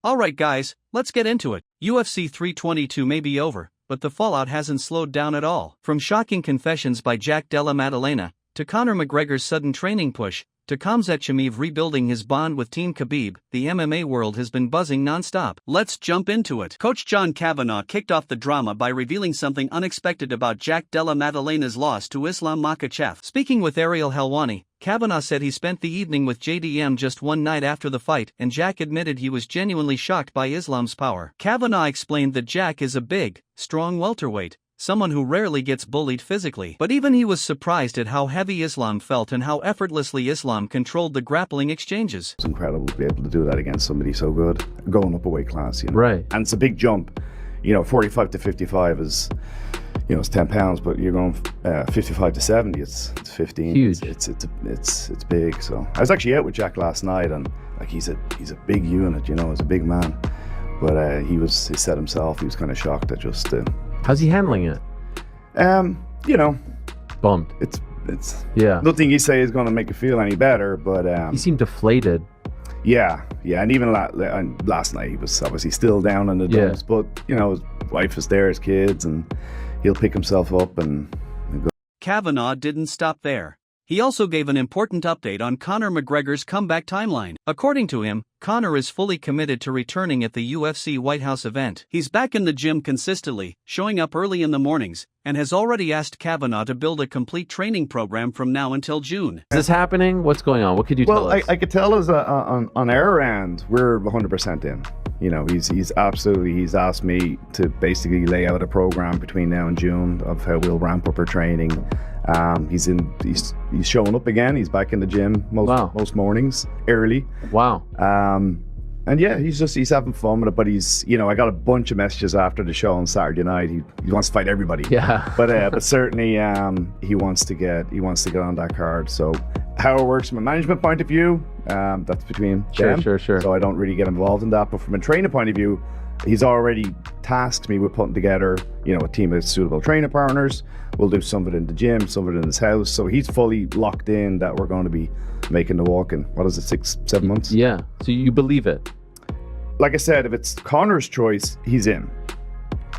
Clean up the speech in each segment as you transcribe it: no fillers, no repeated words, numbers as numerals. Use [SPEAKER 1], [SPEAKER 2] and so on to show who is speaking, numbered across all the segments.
[SPEAKER 1] Alright guys, let's get into it. UFC 322 may be over, but the fallout hasn't slowed down at all. From shocking confessions by Jack Della Maddalena, to Conor McGregor's sudden training push, to Khamzat Chimaev rebuilding his bond with Team Khabib, the MMA world has been buzzing non-stop. Let's jump into it. Coach John Kavanagh kicked off the drama by revealing something unexpected about Jack Della Maddalena's loss to Islam Makhachev. Speaking with Ariel Helwani, Kavanagh said he spent the evening with JDM just one night after the fight, and Jack admitted he was genuinely shocked by Islam's power. Kavanagh explained that Jack is a big, strong welterweight, someone who rarely gets bullied physically. But even he was surprised at how heavy Islam felt and how effortlessly Islam controlled the grappling exchanges.
[SPEAKER 2] It's incredible to be able to do that against somebody so good, going up a weight class, you know.
[SPEAKER 3] Right.
[SPEAKER 2] And it's a big jump, you know. 45 to 55 is, you know, it's 10 pounds, but you're going 55 to 70, it's 15.
[SPEAKER 3] Huge.
[SPEAKER 2] It's big. So I was actually out with Jack last night, and like he's a big unit, you know, he's a big man. But he said himself he was kind of shocked at just.
[SPEAKER 3] How's he handling it?
[SPEAKER 2] You know,
[SPEAKER 3] Bummed.
[SPEAKER 2] it's
[SPEAKER 3] Yeah.
[SPEAKER 2] nothing you say is going to make you feel any better, but
[SPEAKER 3] He seemed deflated.
[SPEAKER 2] yeah, and even last night he was obviously still down in the dumps, but you know, his wife is there, his kids, and he'll pick himself up and go.
[SPEAKER 1] Kavanagh didn't stop there. He also gave an important update on Conor McGregor's comeback timeline. According to him, Conor is fully committed to returning at the UFC White House event. He's back in the gym consistently, showing up early in the mornings, and has already asked Kavanagh to build a complete training program from now until June.
[SPEAKER 3] Is this happening? What's going on? What could you tell us?
[SPEAKER 2] Well, I could tell us on our end, we're 100% in. You know, he's asked me to basically lay out a program between now and June of how we'll ramp up our training. He's showing up again. He's back in the gym most mornings early.
[SPEAKER 3] Wow.
[SPEAKER 2] And yeah, he's having fun with it. But you know, I got a bunch of messages after the show on Saturday night. He wants to fight everybody.
[SPEAKER 3] Yeah.
[SPEAKER 2] But certainly he wants to get on that card. So how it works from a management point of view, that's between them.
[SPEAKER 3] Sure.
[SPEAKER 2] So I don't really get involved in that. But from a training point of view, he's already tasked me with putting together, you know, a team of suitable training partners. We'll do some of it in the gym, some of it in his house. So he's fully locked in that we're going to be making the walk in, what is it, 6-7 months?
[SPEAKER 3] Yeah. So you believe it?
[SPEAKER 2] Like I said, if it's Conor's choice, he's in.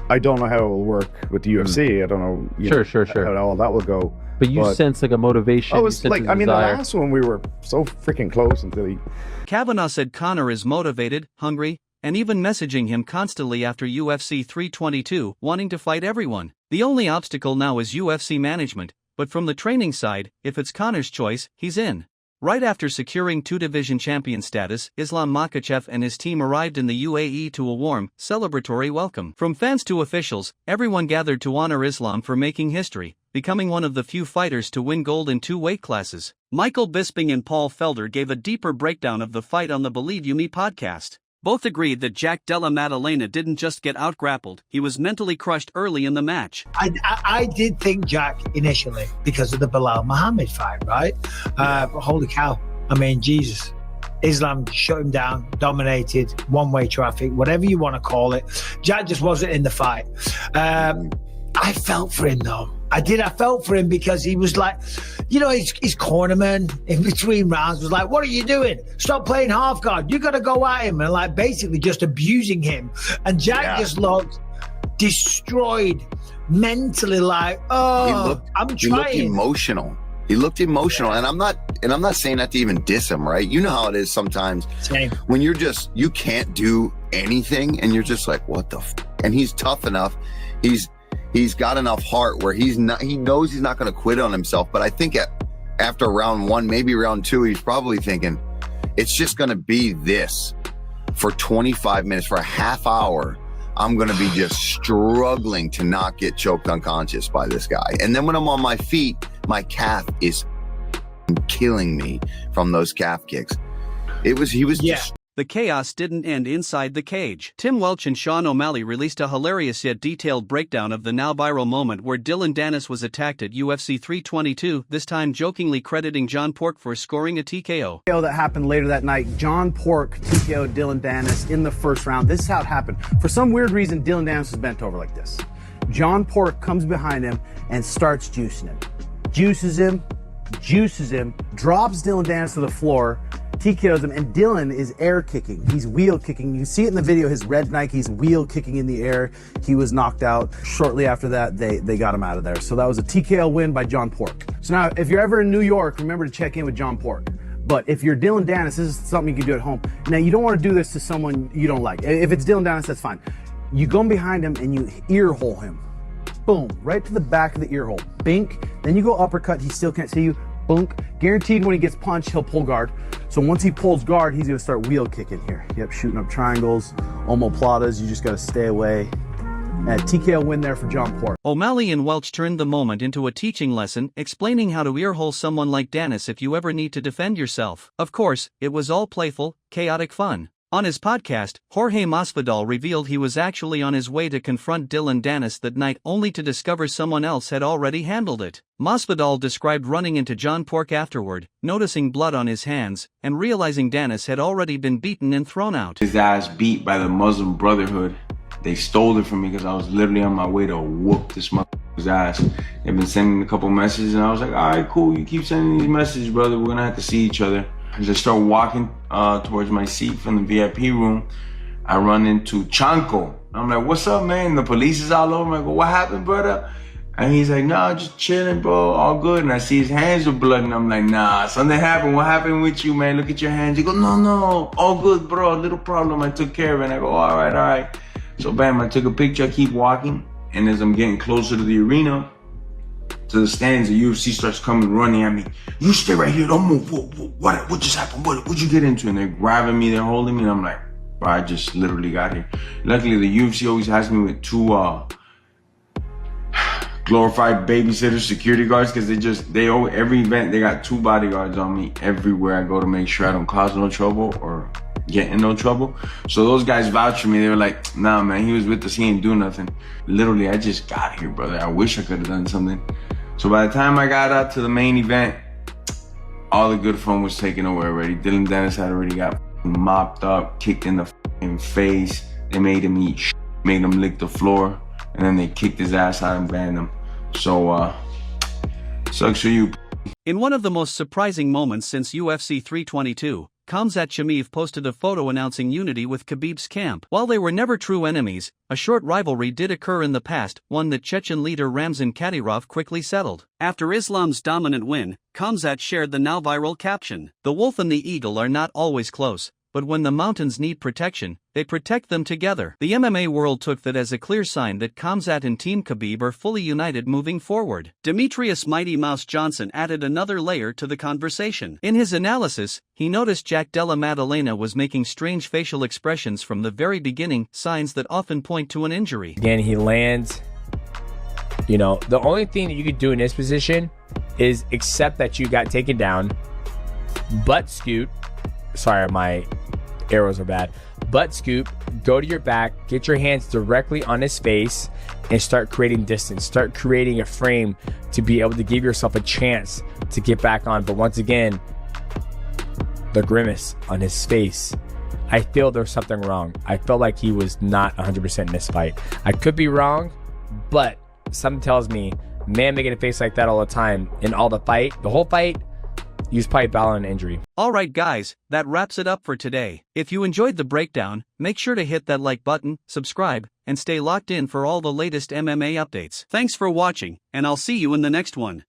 [SPEAKER 2] I don't know how it will work with the UFC. I don't know,
[SPEAKER 3] Sure.
[SPEAKER 2] how all that will go.
[SPEAKER 3] But you sense like a motivation.
[SPEAKER 2] I was like, I mean, the last one we were so freaking close until he.
[SPEAKER 1] Kavanagh said Conor is motivated, hungry, and even messaging him constantly after UFC 322, wanting to fight everyone. The only obstacle now is UFC management, but from the training side, if it's Conor's choice, he's in. Right after securing two-division champion status, Islam Makhachev and his team arrived in the UAE to a warm, celebratory welcome. From fans to officials, everyone gathered to honor Islam for making history, becoming one of the few fighters to win gold in 2 weight classes. Michael Bisping and Paul Felder gave a deeper breakdown of the fight on the Believe You Me podcast. Both agreed that Jack Della Maddalena didn't just get out-grappled, he was mentally crushed early in the match.
[SPEAKER 4] I did think Jack initially, because of the Bilal Muhammad fight, right? Holy cow. I mean, Jesus. Islam shut him down, dominated, one-way traffic, whatever you want to call it. Jack just wasn't in the fight. I felt for him, though. I felt for him because he was like, you know, his cornerman in between rounds was like, what are you doing? Stop playing half guard. You got to go at him, and like basically just abusing him. And Jack just looked destroyed mentally, like, I'm trying.
[SPEAKER 5] He looked emotional. And I'm not saying that to even diss him, right? You know how it is sometimes.
[SPEAKER 4] Same.
[SPEAKER 5] When you can't do anything and you're just like, what the and he's tough enough. He's got enough heart where he knows he's not going to quit on himself. But I think after round 1, maybe round 2, he's probably thinking it's just going to be this for 25 minutes, for a half hour. I'm going to be just struggling to not get choked unconscious by this guy. And then when I'm on my feet, my calf is killing me from those calf kicks. He was just.
[SPEAKER 1] The chaos didn't end inside the cage. Tim Welch and Sean O'Malley released a hilarious yet detailed breakdown of the now viral moment where Dillon Danis was attacked at UFC 322, this time jokingly crediting John Pork for scoring a TKO.
[SPEAKER 6] That happened later that night. John Pork TKO'd Dillon Danis in the first round. This is how it happened. For some weird reason, Dillon Danis was bent over like this. John Pork comes behind him and starts juicing him. Juices him, drops Dillon Danis to the floor, TKOs him, and Dillon is air kicking. He's wheel kicking. You can see it in the video, his red Nikes wheel kicking in the air. He was knocked out. Shortly after that, they got him out of there. So that was a TKO win by John Pork. So now, if you're ever in New York, remember to check in with John Pork. But if you're Dillon Danis, this is something you can do at home. Now, you don't want to do this to someone you don't like. If it's Dillon Danis, that's fine. You go behind him and you ear hole him. Boom, right to the back of the ear hole. Bink. Then you go uppercut. He still can't see you. Boom. Guaranteed when he gets punched, he'll pull guard. So once he pulls guard, he's going to start wheel kicking here. Yep, shooting up triangles, omoplatas. You just got to stay away. And TKO win there for John Pork.
[SPEAKER 1] O'Malley and Welch turned the moment into a teaching lesson, explaining how to earhole someone like Danis if you ever need to defend yourself. Of course, it was all playful, chaotic fun. On his podcast, Jorge Masvidal revealed he was actually on his way to confront Dillon Danis that night only to discover someone else had already handled it. Masvidal described running into John Pork afterward, noticing blood on his hands, and realizing Danis had already been beaten and thrown out.
[SPEAKER 7] His ass beat by the Muslim Brotherhood. They stole it from me because I was literally on my way to whoop this motherfucker's ass. They've been sending a couple messages and I was like, all right, cool, you keep sending these messages, brother, we're gonna have to see each other. As I start walking towards my seat from the VIP room, I run into Chanko. I'm like, what's up, man? The police is all over me. I go, what happened, brother? And he's like, nah, just chilling, bro, all good. And I see his hands are blood, and I'm like, nah, something happened. What happened with you, man? Look at your hands. He goes, no, all good, bro, little problem. I took care of it. And I go, all right. So bam, I took a picture, I keep walking. And as I'm getting closer to the arena, to the stands, the UFC starts coming running at me. You stay right here, don't move. What just happened? What'd you get into? And they're grabbing me, they're holding me, and I'm like, bro, I just literally got here. Luckily, the UFC always has me with two glorified babysitters, security guards, because every event, they got two bodyguards on me everywhere I go to make sure I don't cause no trouble or get in no trouble. So those guys vouch for me. They were like, nah, man, he was with us, he ain't do nothing. Literally, I just got here, brother. I wish I could have done something. So by the time I got out to the main event, all the good fun was taken away already. Dillon Danis had already got mopped up, kicked in the face. They made him eat made him lick the floor, and then they kicked his ass out and banned him. So, sucks for you.
[SPEAKER 1] In one of the most surprising moments since UFC 322, Khamzat Chimaev posted a photo announcing unity with Khabib's camp. While they were never true enemies, a short rivalry did occur in the past, one that Chechen leader Ramzan Kadyrov quickly settled. After Islam's dominant win, Khamzat shared the now viral caption, "The wolf and the eagle are not always close, but when the mountains need protection, they protect them together." The MMA world took that as a clear sign that Khamzat and Team Khabib are fully united moving forward. Demetrius Mighty Mouse Johnson added another layer to the conversation. In his analysis, he noticed Jack Della Maddalena was making strange facial expressions from the very beginning, signs that often point to an injury.
[SPEAKER 8] Again, he lands. You know, the only thing that you could do in this position is accept that you got taken down, butt scoot. Sorry, my arrows are bad. Butt scoop, go to your back, get your hands directly on his face, and start creating distance. Start creating a frame to be able to give yourself a chance to get back on. But once again, the grimace on his face, I feel there's something wrong. I felt like he was not 100% in this fight. I could be wrong, but something tells me, man making a face like that all the time in all the whole fight, he was probably battling an injury.
[SPEAKER 1] Alright guys, that wraps it up for today. If you enjoyed the breakdown, make sure to hit that like button, subscribe, and stay locked in for all the latest MMA updates. Thanks for watching, and I'll see you in the next one.